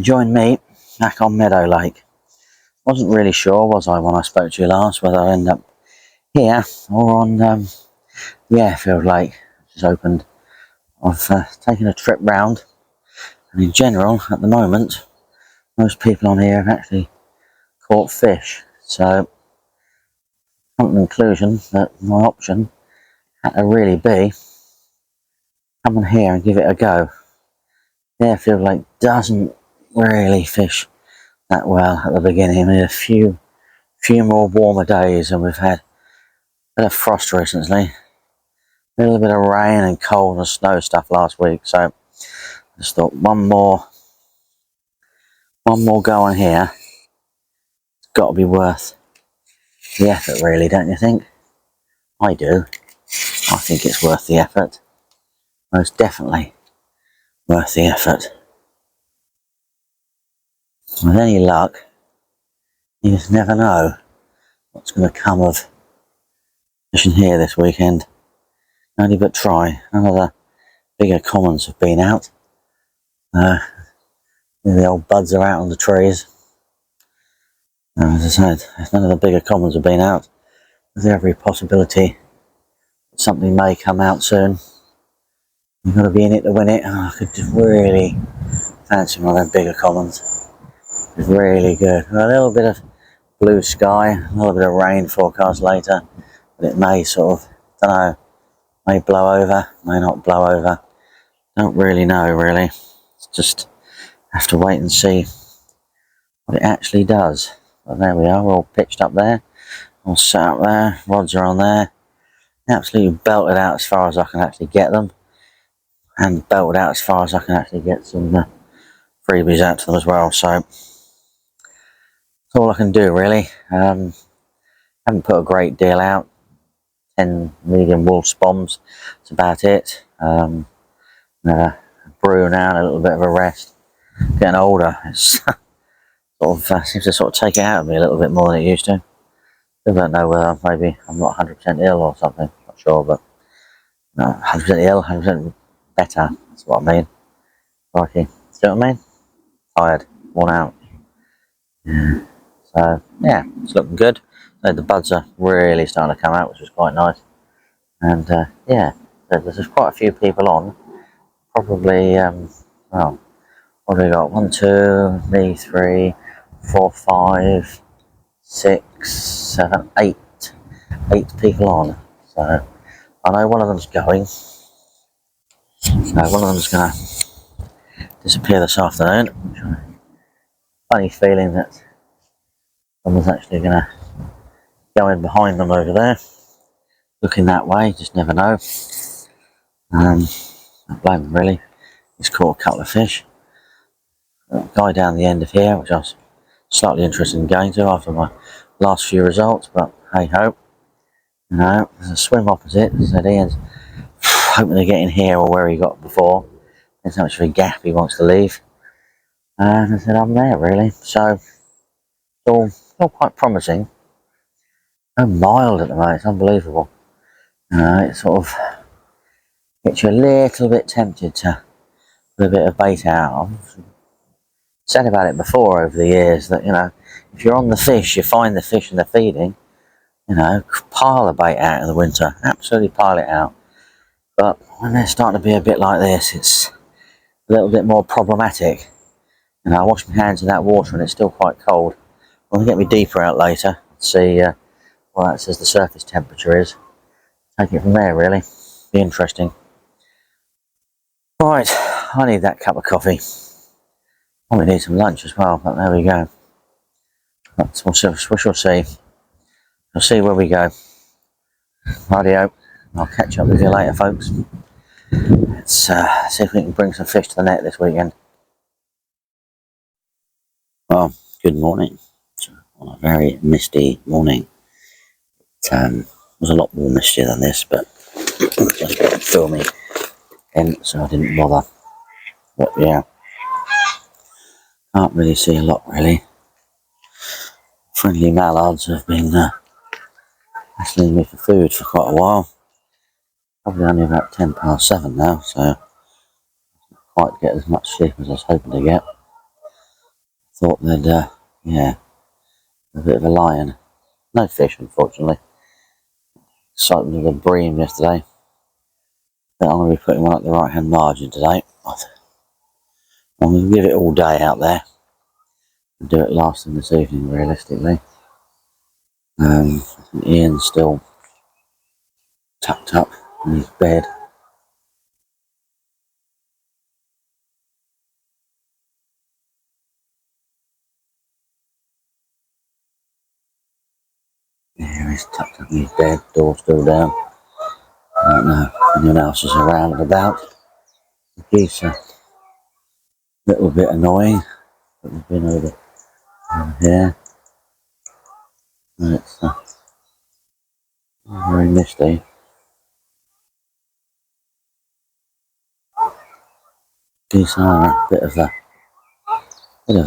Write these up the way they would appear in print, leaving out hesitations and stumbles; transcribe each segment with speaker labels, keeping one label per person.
Speaker 1: join me back on Meadow Lake. Wasn't really sure, was I, when I spoke to you last, whether I'd end up here or on the Airfield Lake, which is opened. I've taken a trip round, and in general, at the moment, most people on here have actually caught fish. So, come to the conclusion that my option had to really be come on here and give it a go. The Airfield Lake doesn't really fish that well at the beginning. We had a few more warmer days, and we've had a bit of frost recently, a little bit of rain and cold and snow stuff last week. So I just thought one more go on here. It's got to be worth the effort, really, don't you think? I do. I think it's worth the effort. Most definitely worth the effort. With any luck, you just never know what's going to come of fishing here this weekend. Only but try. None of the bigger commons have been out. The old buds are out on the trees. As I said, none of the bigger commons have been out. There's every possibility that something may come out soon. You've got to be in it to win it. I could just really fancy one of them bigger commons. It's really good. A little bit of blue sky, a little bit of rain forecast later, but it may sort of, don't know, may blow over, may not blow over. Don't really know, really. It's just have to wait and see what it actually does. But there we are, we're all pitched up there, all set up there, rods are on there. Absolutely belted out as far as I can actually get them, and belted out as far as I can actually get some freebies out to them as well. So that's all I can do, really. Haven't put a great deal out. 10 medium wolf bombs, that's about it. A brew now and a little bit of a rest. Getting older, it's seems to sort of take it out of me a little bit more than it used to. Still don't know whether maybe I'm not 100% ill or something, not sure, but no, 100% ill, 100% better, that's what I mean. Crikey, see what I mean? Tired, worn out. Yeah. So, yeah, it's looking good. The buds are really starting to come out, which is quite nice. And, yeah, there's quite a few people on. Probably, well, what have we got? 1, 2, 3, 4, 5, 6, 7, 8. 8 people on. So, I know one of them's going. So, one of them's going to disappear this afternoon. Funny feeling that someone's actually going to go in behind them over there, looking that way, just never know. Don't blame him, really. He's caught a couple of fish. A guy down the end of here, which I was slightly interested in going to after my last few results, but hey ho. You know, there's a swim opposite, so Ian's hoping to get in here or where he got before. There's not much of a gap he wants to leave. And I said, I'm there, really. So, it's all quite promising. So mild at the moment, it's unbelievable. It sort of gets you a little bit tempted to put a bit of bait out. I've said about it before over the years that, you know, if you're on the fish, you find the fish and they're feeding, you know, pile the bait out in the winter, absolutely pile it out. But when they're starting to be a bit like this, it's a little bit more problematic. You know, I wash my hands in that water and it's still quite cold. I'm going to get me deeper out later, see what that says the surface temperature is. Take it from there, really. Be interesting. Right, I need that cup of coffee. Probably need some lunch as well, but there we go. But we shall see. We'll see where we go. Rightio, I'll catch up with you later, folks. Let's see if we can bring some fish to the net this weekend. Well, good morning. On a very misty morning. It was a lot more misty than this, but just got filming in, so I didn't bother. But yeah, can't really see a lot, really. Friendly mallards have been asking me for food for quite a while. Probably only about 7:10 now, so I didn't quite get as much sleep as I was hoping to get. thought they'd, yeah, a bit of a lion. No fish, unfortunately. Sighted with a bream yesterday. But I'm going to be putting one up the right hand margin today. I'm going to give it all day out there. And do it last thing this evening, realistically. Ian's still tucked up in his bed. Yeah, he's tucked up in his bed, door still down. I don't know if anyone else is around and about. The geese are a little bit annoying, but they've been over here. And it's very misty. Geese are a bit of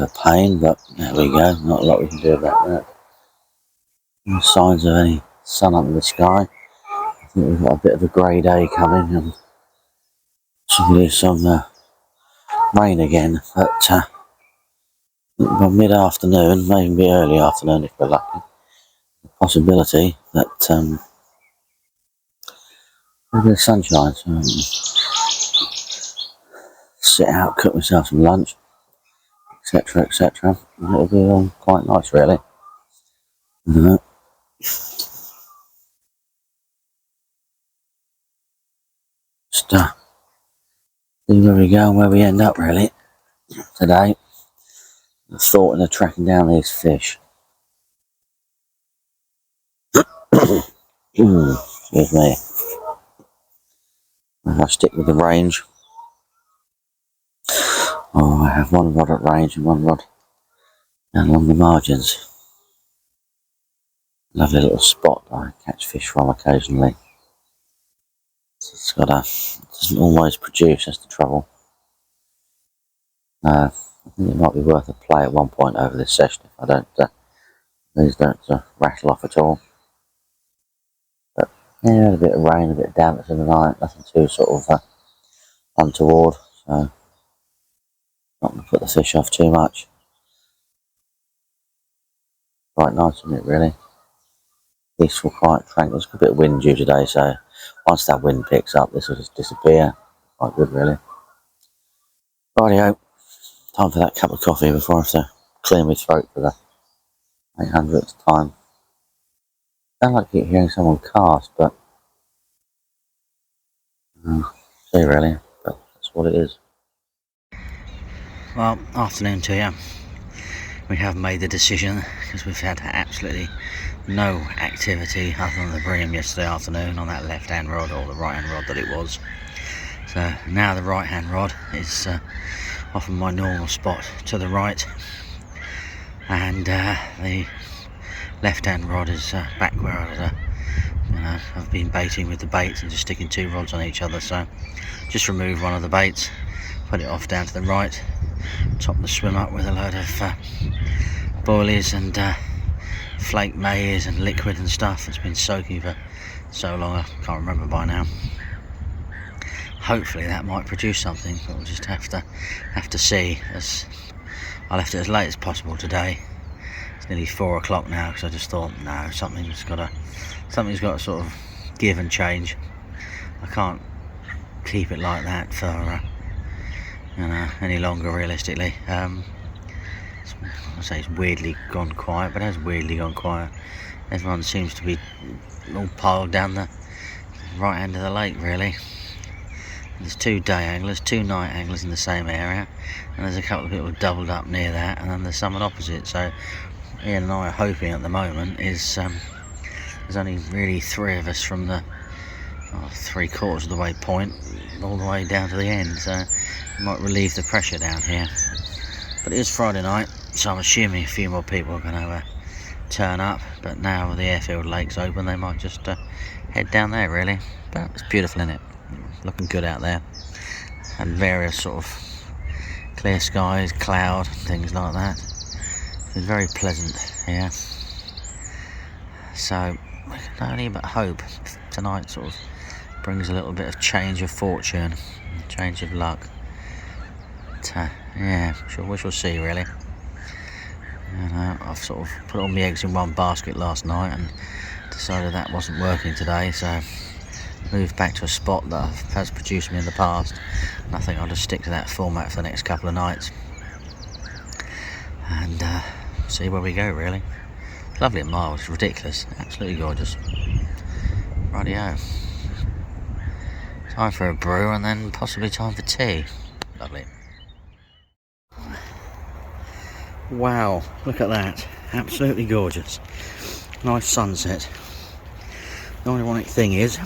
Speaker 1: a pain, but there we go. Not a lot we can do about that. No signs of any sun up in the sky. I think we've got a bit of a grey day coming, and possibly some rain again. But by mid-afternoon, maybe early afternoon if we're lucky. The possibility that there'll be sunshine. So sit out, cook myself some lunch, etc., etc. And it'll be quite nice, really. Just see where we go and where we end up, really, today. The thought of tracking down these fish. Excuse me. If I stick with the range, I have one rod at range and one rod down along the margins. Lovely little spot I catch fish from occasionally. It's got it doesn't always produce, that's the trouble. I think it might be worth a play at one point over this session if these don't rattle off at all. But yeah, a bit of rain, a bit of dampness in the night, nothing too sort of untoward, so not going to put the fish off too much. Quite nice, isn't it, really? Peaceful, quiet, tranquil. It's a bit of wind due today, so once that wind picks up, this will just disappear. Quite good, really. Rightio, time for that cup of coffee before I have to clear my throat for the 800th time. I don't like to keep hearing someone cast, but see, really, but that's what it is. Well, afternoon to you. We have made the decision, because we've had absolutely no activity other than the bream yesterday afternoon on that left hand rod, or the right hand rod that it was. So now the right hand rod is off in my normal spot to the right, and the left hand rod is back where I've been baiting with the baits and just sticking two rods on each other. So just remove one of the baits, put it off down to the right, top the swim up with a load of boilies and flake maize and liquid and stuff that's been soaking for so long I can't remember by now. Hopefully that might produce something, but we'll just have to see. As I left it as late as possible today. It's nearly 4 o'clock now, because I just thought, no, something's got to sort of give and change. I can't keep it like that for any longer, realistically. I say it's weirdly gone quiet, but it has weirdly gone quiet. Everyone seems to be all piled down the right end of the lake, really. There's 2 day anglers, 2 night anglers in the same area, and there's a couple of people doubled up near that, and then there's someone opposite. So Ian and I are hoping at the moment is there's only really 3 of us from the 3/4 of the way point all the way down to the end, so it might relieve the pressure down here. But it is Friday night, so I'm assuming a few more people are going to turn up, but now the airfield lake's open, they might just head down there, really. But it's beautiful, isn't it? Looking good out there, and various sort of clear skies, cloud, things like that. It's very pleasant here, so we can only but hope tonight sort of brings a little bit of change of fortune, change of luck. But, yeah, we shall see, really. And I've sort of put all my eggs in one basket last night and decided that wasn't working today, so moved back to a spot that has produced me in the past, and I think I'll just stick to that format for the next couple of nights and see where we go, really. Lovely and mild, it's ridiculous, absolutely gorgeous. Rightio. Time for a brew and then possibly time for tea. Lovely. Wow, look at that. Absolutely gorgeous. Nice sunset. The ironic thing is,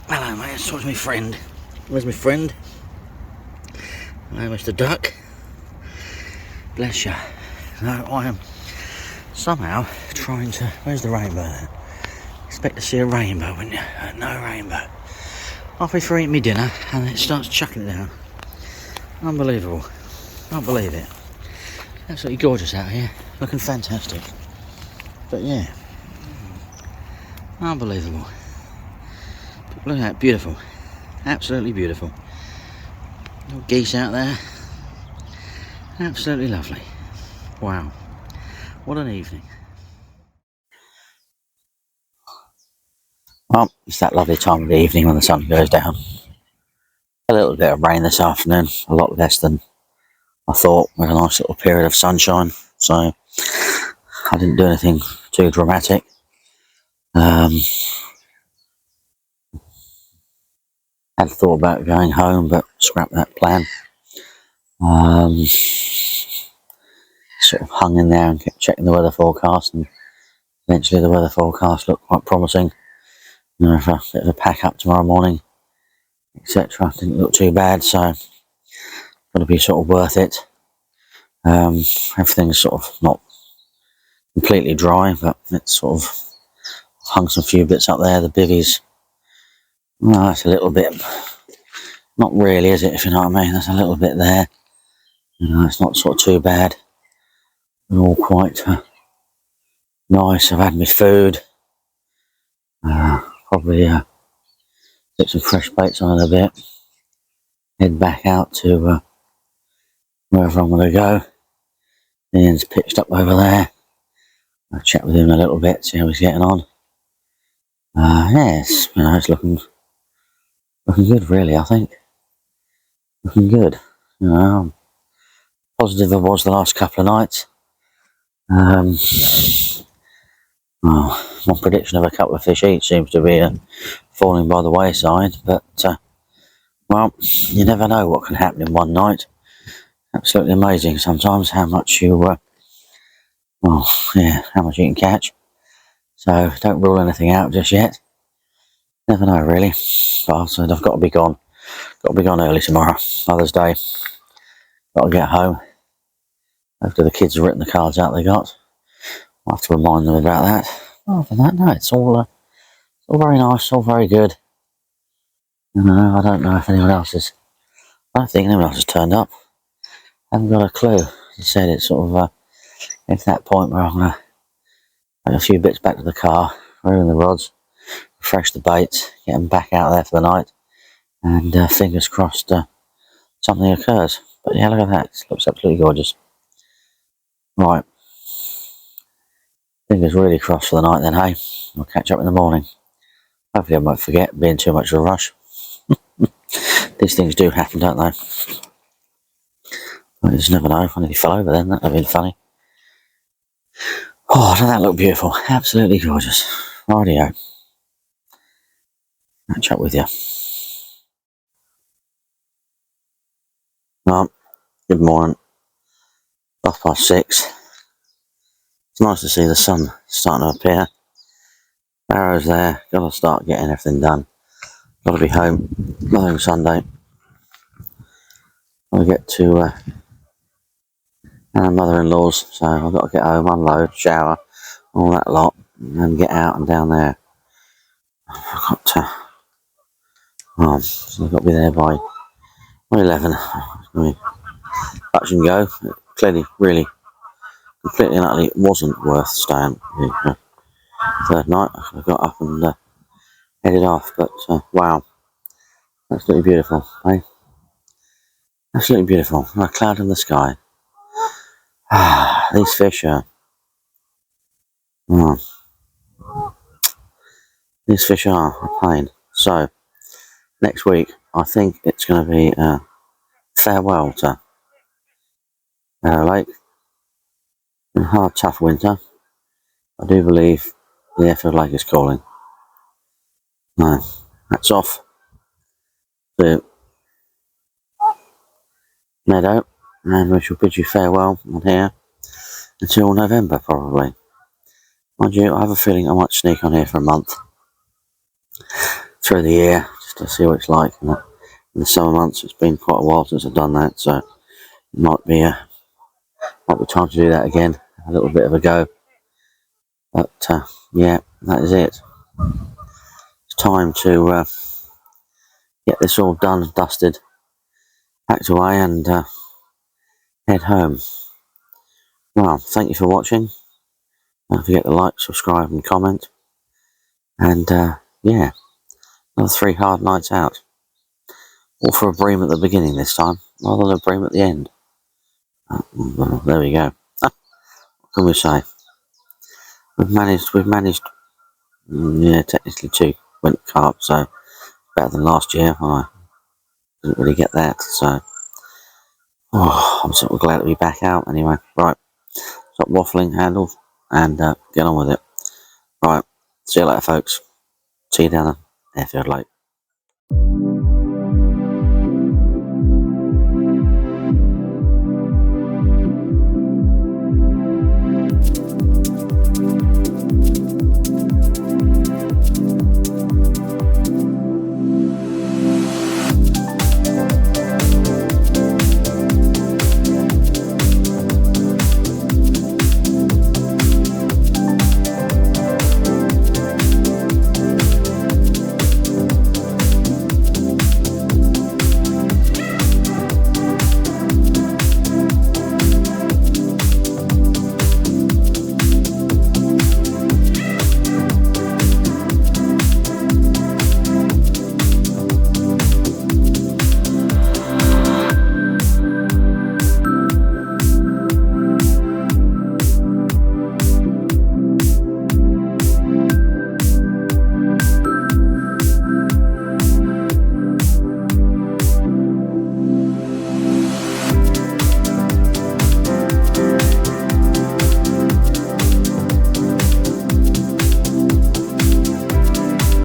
Speaker 1: hello mate, let's talk to my friend. Where's my friend? Hello Mr. Duck. Bless you. No, I am somehow trying to... Where's the rainbow then? Expect to see a rainbow, wouldn't you? No rainbow. Halfway through eating my dinner and it starts chucking it down. Unbelievable. Can't believe it. Absolutely gorgeous out here. Looking fantastic. But yeah. Unbelievable. Look at that, beautiful. Absolutely beautiful. Little geese out there. Absolutely lovely. Wow. What an evening. Well, it's that lovely time of the evening when the sun goes down. A little bit of rain this afternoon, a lot less than I thought. We had a nice little period of sunshine, so I didn't do anything too dramatic. Had thought about going home, but scrapped that plan. Sort of hung in there and kept checking the weather forecast, and eventually the weather forecast looked quite promising. You know, for a bit of a pack up tomorrow morning, etc. Didn't look too bad, so got to be sort of worth it. Everything's sort of not completely dry, but it's sort of hung some few bits up there. The bivvies, well, that's a little bit, not really, is it, if you know what I mean? There's a little bit there. You know, it's not sort of too bad. They're all quite nice. I've had my food. Probably get some fresh baits on in a bit. Head back out to wherever I'm going to go. Ian's pitched up over there. I'll chat with him a little bit, see how he's getting on. Yes, you know, it's looking good, really. I think looking good. You know, positive I was the last couple of nights. Well, my prediction of a couple of fish each seems to be falling by the wayside, but well, you never know what can happen in one night. Absolutely amazing sometimes how much you how much you can catch. So don't rule anything out just yet. Never know, really. But I've said I've got to be gone. Got to be gone early tomorrow, Mother's Day. Got to get home. After the kids have written the cards out they got, I'll have to remind them about that. Other than that, no, it's all very nice, all very good. You know, I don't know if anyone else is. I don't think anyone else has turned up. I haven't got a clue. As I said, it's sort of get to that point where I'm going to take a few bits back to the car, ruin the rods, refresh the baits, get them back out there for the night, and fingers crossed something occurs. But yeah, look at that. It looks absolutely gorgeous. Right. Fingers really crossed for the night then, hey? We'll catch up in the morning. Hopefully I won't forget, being too much of a rush. These things do happen, don't they? I just never know. If I nearly fell over then, that would have been funny. Oh, doesn't that look beautiful? Absolutely gorgeous. Rightio. Catch up with you. Well, good morning. 6:30. It's nice to see the sun starting to appear. Arrows there. Got to start getting everything done. Got to be home. Nothing Sunday. Got to get to our mother-in-law's, so I've got to get home, unload, shower, all that lot, and then get out and down there. I've got to. So I've got to be there by 11. Touch and go. It clearly, really, completely and utterly wasn't worth staying the third night. I got up and headed off, but wow, absolutely beautiful, eh? Absolutely beautiful. A cloud in the sky. These fish are Oh, these fish are a pain. So, next week, I think it's going to be farewell to Lake. In a hard, tough winter, I do believe the Airfield Lake is calling. No, that's off to Meadow, and we shall bid you farewell on here until November, probably. Mind you, I have a feeling I might sneak on here for a month through the year, just to see what it's like. In the summer months, it's been quite a while since I've done that, so it might be time to do that again, a little bit of a go. But yeah, that is it. It's time to get this all done and dusted, packed away, and head home. Well, thank you for watching. Don't forget to like, subscribe, and comment. And yeah, another 3 hard nights out. All for a bream at the beginning this time, rather than a bream at the end. Well, there we go. What can we say? We've managed. Yeah, technically 2 went carp, so better than last year. I didn't really get that, so I'm sort of glad to be back out anyway. Right, stop waffling, handles, and get on with it. Right, see you later, folks. See you down the Airfield Lake.